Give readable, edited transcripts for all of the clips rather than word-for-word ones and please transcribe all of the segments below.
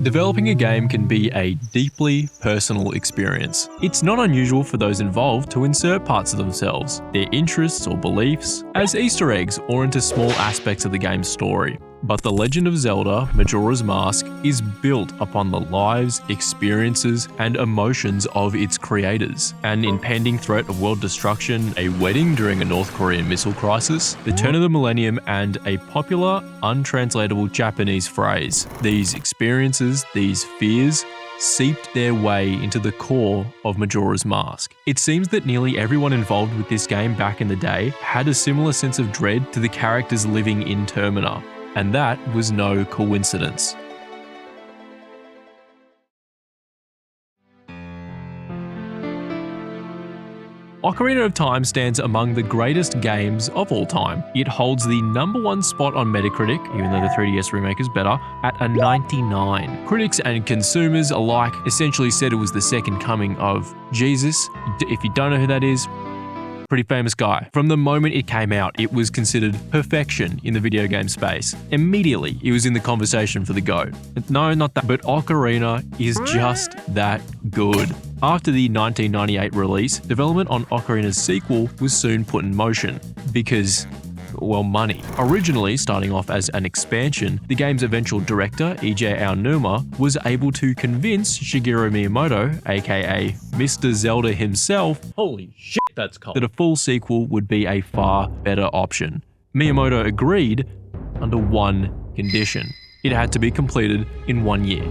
Developing a game can be a deeply personal experience. It's not unusual for those involved to insert parts of themselves, their interests or beliefs, as Easter eggs or into small aspects of the game's story. But The Legend of Zelda: Majora's Mask is built upon the lives, experiences, and emotions of its creators. An impending threat of world destruction, a wedding during a North Korean missile crisis, the turn of the millennium, and a popular, untranslatable Japanese phrase. These experiences, these fears, seeped their way into the core of Majora's Mask. It seems that nearly everyone involved with this game back in the day had a similar sense of dread to the characters living in Termina. And that was no coincidence. Ocarina of Time stands among the greatest games of all time. It holds the #1 spot on Metacritic, even though the 3DS remake is better, at a 99. Critics and consumers alike essentially said it was the second coming of Jesus. If you don't know who that is, pretty famous guy. From the moment it came out, it was considered perfection in the video game space. Immediately, it was in the conversation for the GOAT. No, not that, but Ocarina is just that good. After the 1998 release, development on Ocarina's sequel was soon put in motion because, well, money. Originally starting off as an expansion, the game's eventual director, Eiji Aonuma, was able to convince Shigeru Miyamoto, aka Mr. Zelda himself, holy shit, that's cold, that a full sequel would be a far better option. Miyamoto agreed under one condition. It had to be completed in 1 year.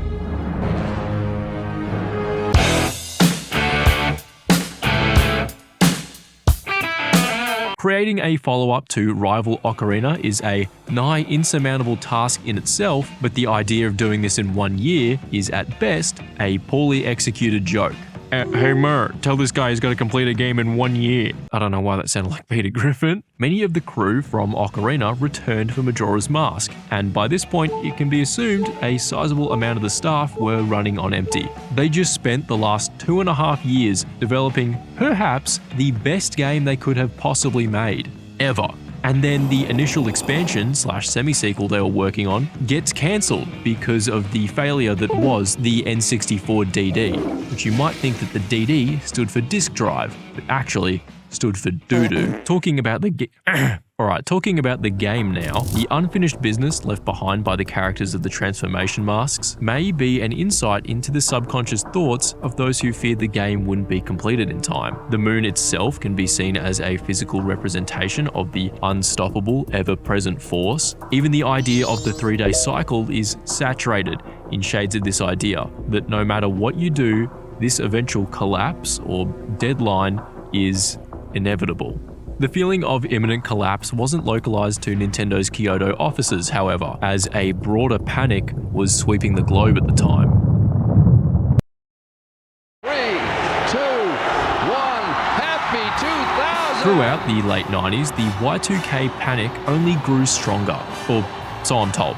Creating a follow-up to rival Ocarina is a nigh insurmountable task in itself, but the idea of doing this in 1 year is at best a poorly executed joke. Hey Mer, tell this guy he's got to complete a game in 1 year. I don't know why that sounded like Peter Griffin. Many of the crew from Ocarina returned for Majora's Mask, and by this point it can be assumed a sizable amount of the staff were running on empty. They just spent the last 2.5 years developing perhaps the best game they could have possibly made, ever. And then the initial expansion / semi-sequel they were working on gets cancelled because of the failure that was the N64 DD, which you might think that the DD stood for disk drive, but actually stood for doo-doo. Talking about the game now, the unfinished business left behind by the characters of the transformation masks may be an insight into the subconscious thoughts of those who feared the game wouldn't be completed in time. The moon itself can be seen as a physical representation of the unstoppable, ever-present force. Even the idea of the 3-day cycle is saturated in shades of this idea that no matter what you do, this eventual collapse or deadline is inevitable. The feeling of imminent collapse wasn't localized to Nintendo's Kyoto offices, however, as a broader panic was sweeping the globe at the time. 3, 2, 1, happy 2000! Throughout the late 90s, the Y2K panic only grew stronger, or so I'm told.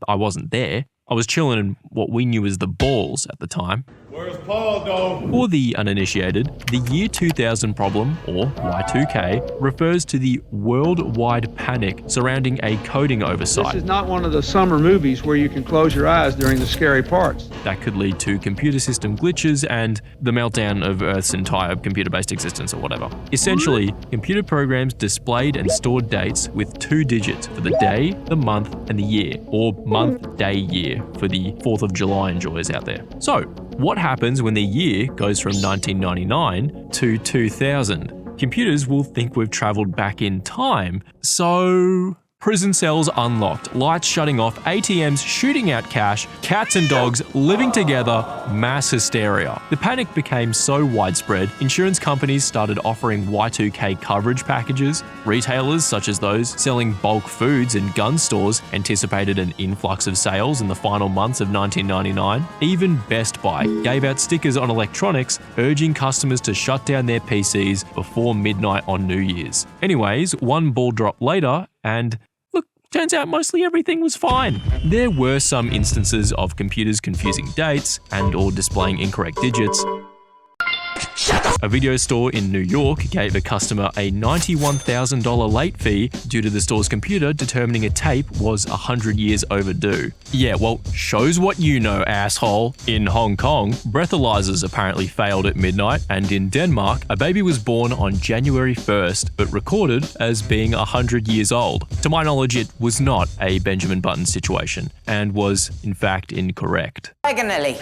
I wasn't there. I was chilling in what we knew as the balls at the time. Where's Paul, though? For the uninitiated, the year 2000 problem, or Y2K, refers to the worldwide panic surrounding a coding oversight. This is not one of the summer movies where you can close your eyes during the scary parts. That could lead to computer system glitches and the meltdown of Earth's entire computer-based existence or whatever. Essentially, computer programs displayed and stored dates with 2 digits for the day, the month, and the year, or month, day, year for the 4th of July enjoyers out there. So, what happens when the year goes from 1999 to 2000? Computers will think we've traveled back in time, so prison cells unlocked, lights shutting off, ATMs shooting out cash, cats and dogs living together, mass hysteria. The panic became so widespread, insurance companies started offering Y2K coverage packages. Retailers, such as those selling bulk foods and gun stores, anticipated an influx of sales in the final months of 1999. Even Best Buy gave out stickers on electronics, urging customers to shut down their PCs before midnight on New Year's. Anyways, one ball drop later, and turns out mostly everything was fine. There were some instances of computers confusing dates and or displaying incorrect digits. Shut the A video store in New York gave a customer a $91,000 late fee due to the store's computer determining a tape was 100 years overdue. Yeah, well, shows what you know, asshole. In Hong Kong, breathalyzers apparently failed at midnight, and in Denmark, a baby was born on January 1st, but recorded as being 100 years old. To my knowledge, it was not a Benjamin Button situation, and was, in fact, incorrect. Diagonally.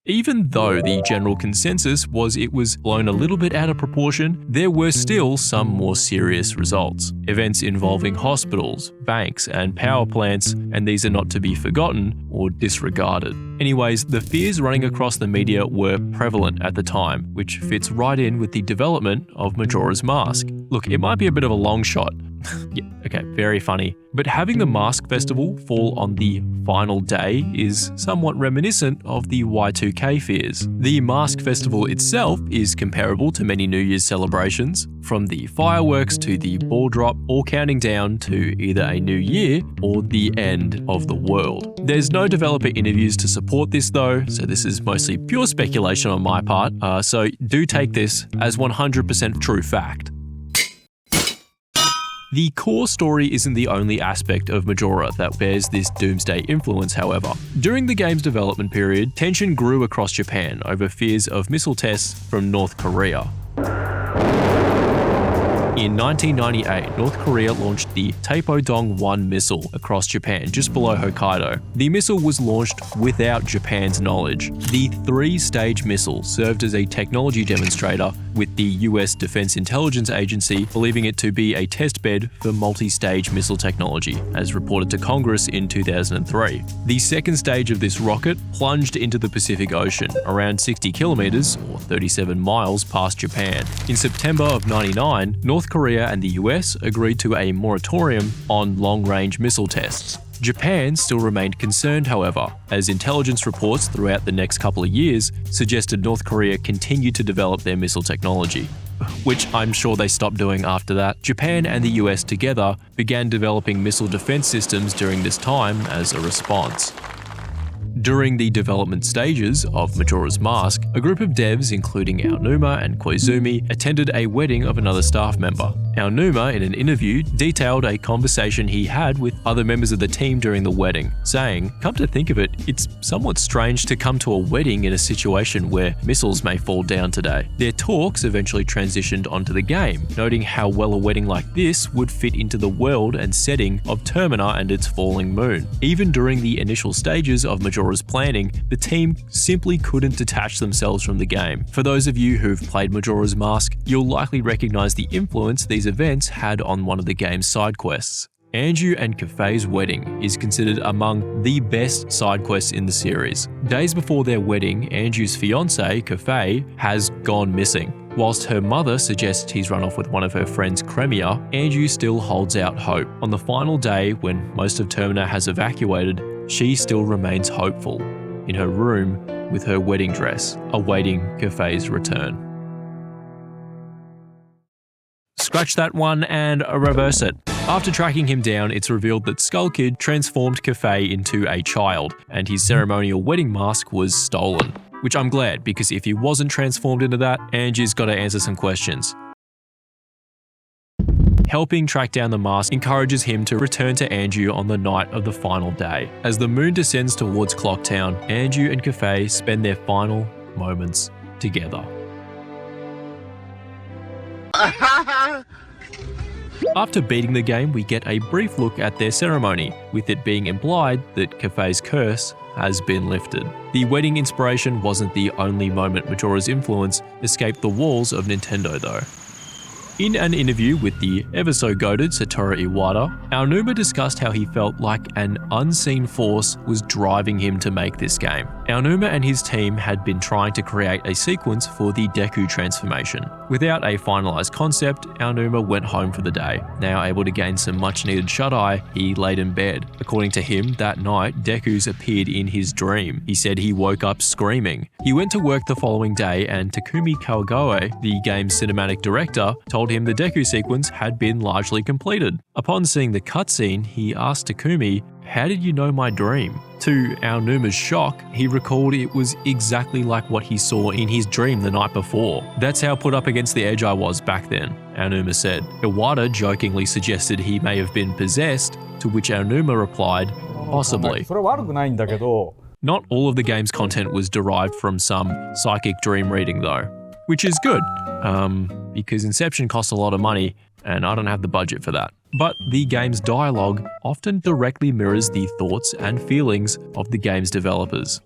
Even though the general consensus was it was blown a little bit out of proportion, there were still some more serious results. Events involving hospitals, banks, and power plants, and these are not to be forgotten or disregarded. Anyways, the fears running across the media were prevalent at the time, which fits right in with the development of Majora's Mask. Look, it might be a bit of a long shot. Yeah, okay, very funny. But having the Mask Festival fall on the final day is somewhat reminiscent of the Y2K fears. The Mask Festival itself is comparable to many New Year's celebrations, from the fireworks to the ball drop, all counting down to either a new year or the end of the world. There's no developer interviews to support this though, so this is mostly pure speculation on my part, so do take this as 100% true fact. The core story isn't the only aspect of Majora that bears this doomsday influence, however. During the game's development period, tension grew across Japan over fears of missile tests from North Korea. In 1998, North Korea launched the Taepodong-1 missile across Japan, just below Hokkaido. The missile was launched without Japan's knowledge. The three-stage missile served as a technology demonstrator, with the US Defense Intelligence Agency believing it to be a testbed for multi-stage missile technology, as reported to Congress in 2003. The second stage of this rocket plunged into the Pacific Ocean, around 60 kilometers or 37 miles past Japan. In September of '99, North Korea and the US agreed to a moratorium on long-range missile tests. Japan still remained concerned, however, as intelligence reports throughout the next couple of years suggested North Korea continued to develop their missile technology, which I'm sure they stopped doing after that. Japan and the US together began developing missile defense systems during this time as a response. During the development stages of Majora's Mask, a group of devs, including Aonuma and Koizumi, attended a wedding of another staff member. Aonuma, in an interview, detailed a conversation he had with other members of the team during the wedding, saying, "Come to think of it, it's somewhat strange to come to a wedding in a situation where missiles may fall down today." Their talks eventually transitioned onto the game, noting how well a wedding like this would fit into the world and setting of Termina and its falling moon. Even during the initial stages of Majora's planning, the team simply couldn't detach themselves from the game. For those of you who've played Majora's Mask, you'll likely recognize the influence these events had on one of the game's side quests. Anju and Kafei's wedding is considered among the best side quests in the series. Days before their wedding, Anju's fiancé, Kafei, has gone missing. Whilst her mother suggests he's run off with one of her friends, Cremia, Anju still holds out hope. On the final day, when most of Termina has evacuated, she still remains hopeful, in her room with her wedding dress, awaiting Kafei's return. Scratch that one and reverse it. After tracking him down, it's revealed that Skull Kid transformed Kafei into a child, and his ceremonial wedding mask was stolen. Which I'm glad, because if he wasn't transformed into that, Anju's got to answer some questions. Helping track down the mask encourages him to return to Anju on the night of the final day. As the moon descends towards Clocktown, Anju and Kafei spend their final moments together. After beating the game, we get a brief look at their ceremony, with it being implied that Kafei's curse has been lifted. The wedding inspiration wasn't the only moment Majora's influence escaped the walls of Nintendo though. In an interview with the ever-so-goated Satoru Iwata, Aonuma discussed how he felt like an unseen force was driving him to make this game. Aonuma and his team had been trying to create a sequence for the Deku transformation. Without a finalized concept, Aonuma went home for the day. Now able to gain some much-needed shut-eye, he laid in bed. According to him, that night, Deku's appeared in his dream. He said he woke up screaming. He went to work the following day, and Takumi Kawagoe, the game's cinematic director, told told him the Deku sequence had been largely completed. Upon seeing the cutscene, he asked Takumi, "How did you know my dream?" To Aonuma's shock, he recalled it was exactly like what he saw in his dream the night before. "That's how put up against the edge I was back then," Aonuma said. Iwata jokingly suggested he may have been possessed, to which Aonuma replied, "Possibly." それは悪くないんだけど、 Not all of the game's content was derived from some psychic dream reading though, which is good, because Inception costs a lot of money and I don't have the budget for that. But the game's dialogue often directly mirrors the thoughts and feelings of the game's developers.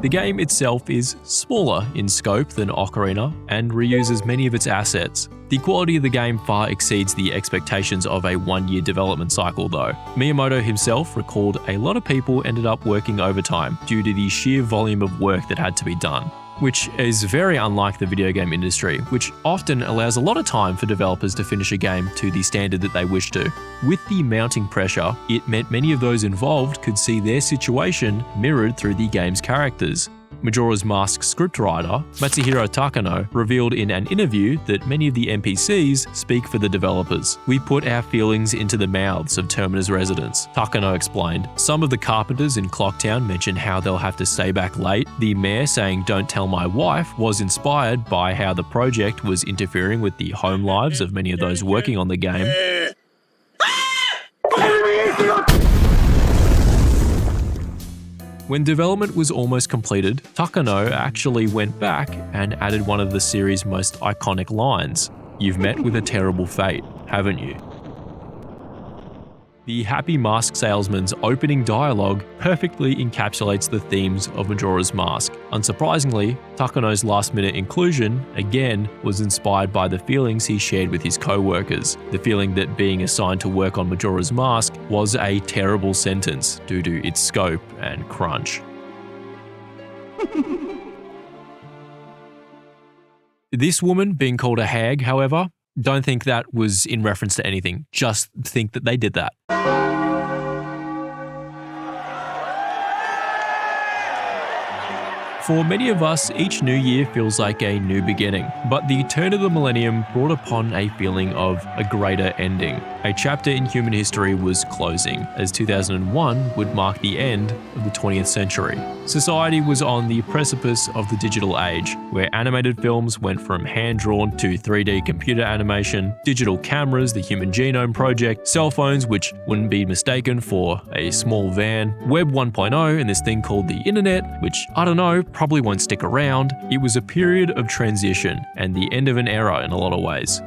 The game itself is smaller in scope than Ocarina and reuses many of its assets. The quality of the game far exceeds the expectations of a one-year development cycle though. Miyamoto himself recalled a lot of people ended up working overtime due to the sheer volume of work that had to be done, which is very unlike the video game industry, which often allows a lot of time for developers to finish a game to the standard that they wish to. With the mounting pressure, it meant many of those involved could see their situation mirrored through the game's characters. Majora's Mask scriptwriter Matsuhiro Takano revealed in an interview that many of the NPCs speak for the developers. "We put our feelings into the mouths of Termina's residents," Takano explained. Some of the carpenters in Clocktown mentioned how they'll have to stay back late. The mayor saying "Don't tell my wife" was inspired by how the project was interfering with the home lives of many of those working on the game. When development was almost completed, Takano actually went back and added one of the series' most iconic lines, "You've met with a terrible fate, haven't you?" The Happy Mask Salesman's opening dialogue perfectly encapsulates the themes of Majora's Mask. Unsurprisingly, Takano's last-minute inclusion, again, was inspired by the feelings he shared with his co-workers. The feeling that being assigned to work on Majora's Mask was a terrible sentence due to its scope and crunch. This woman being called a hag, however, don't think that was in reference to anything. Just think that they did that. For many of us, each new year feels like a new beginning, but the turn of the millennium brought upon a feeling of a greater ending. A chapter in human history was closing, as 2001 would mark the end of the 20th century. Society was on the precipice of the digital age, where animated films went from hand-drawn to 3D computer animation, digital cameras, the Human Genome Project, cell phones which wouldn't be mistaken for a small van, Web 1.0 and this thing called the internet, which, I don't know, probably won't stick around. It was a period of transition and the end of an era in a lot of ways.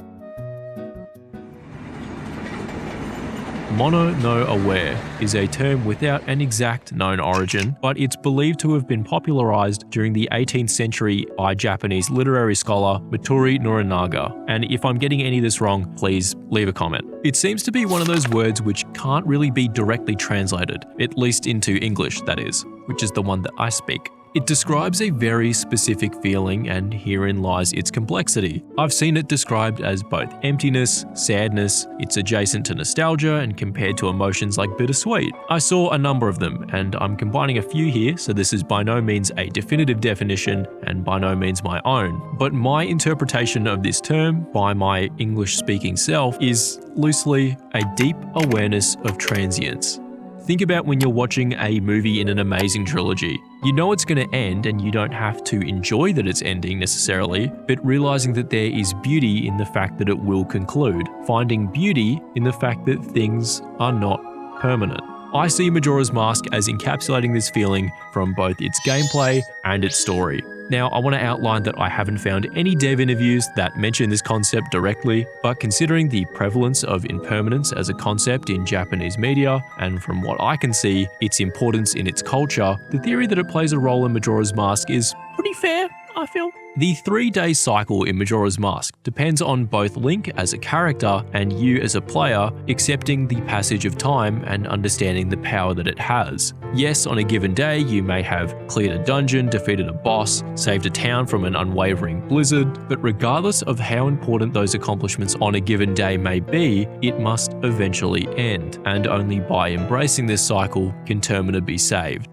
Mono no aware is a term without an exact known origin, but it's believed to have been popularized during the 18th century by Japanese literary scholar Mituri Norinaga. And if I'm getting any of this wrong, please leave a comment. It seems to be one of those words which can't really be directly translated, at least into English, that is, which is the one that I speak. It describes a very specific feeling, and herein lies its complexity. I've seen it described as both emptiness, sadness, it's adjacent to nostalgia and compared to emotions like bittersweet. I saw a number of them, and I'm combining a few here, so this is by no means a definitive definition and by no means my own. But my interpretation of this term by my English-speaking self is loosely a deep awareness of transience. Think about when you're watching a movie in an amazing trilogy. You know it's going to end and you don't have to enjoy that it's ending necessarily, but realizing that there is beauty in the fact that it will conclude. Finding beauty in the fact that things are not permanent. I see Majora's Mask as encapsulating this feeling from both its gameplay and its story. Now, I want to outline that I haven't found any dev interviews that mention this concept directly, but considering the prevalence of impermanence as a concept in Japanese media, and from what I can see, its importance in its culture, the theory that it plays a role in Majora's Mask is pretty fair, I feel. The 3-day cycle in Majora's Mask depends on both Link as a character and you as a player accepting the passage of time and understanding the power that it has. Yes, on a given day you may have cleared a dungeon, defeated a boss, saved a town from an unwavering blizzard, but regardless of how important those accomplishments on a given day may be, it must eventually end, and only by embracing this cycle can Termina be saved.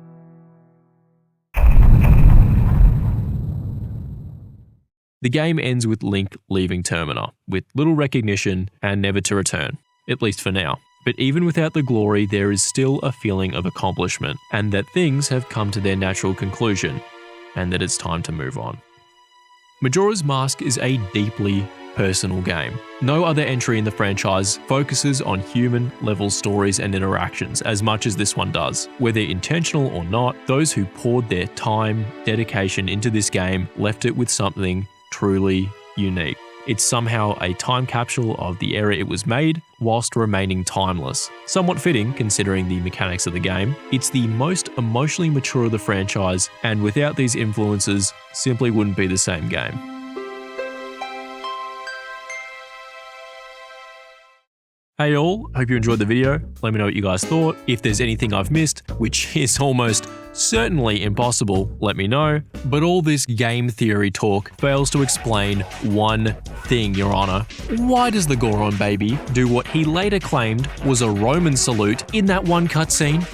The game ends with Link leaving Termina, with little recognition and never to return, at least for now. But even without the glory, there is still a feeling of accomplishment, and that things have come to their natural conclusion, and that it's time to move on. Majora's Mask is a deeply personal game. No other entry in the franchise focuses on human-level stories and interactions as much as this one does. Whether intentional or not, those who poured their time, dedication into this game left it with something truly unique. It's somehow a time capsule of the era it was made, whilst remaining timeless. Somewhat fitting considering the mechanics of the game. It's the most emotionally mature of the franchise, and without these influences, simply wouldn't be the same game. Hey all, hope you enjoyed the video. Let me know what you guys thought. If there's anything I've missed, which is almost certainly impossible, let me know. But all this game theory talk fails to explain one thing, Your Honor. Why does the Goron baby do what he later claimed was a Roman salute in that one cutscene?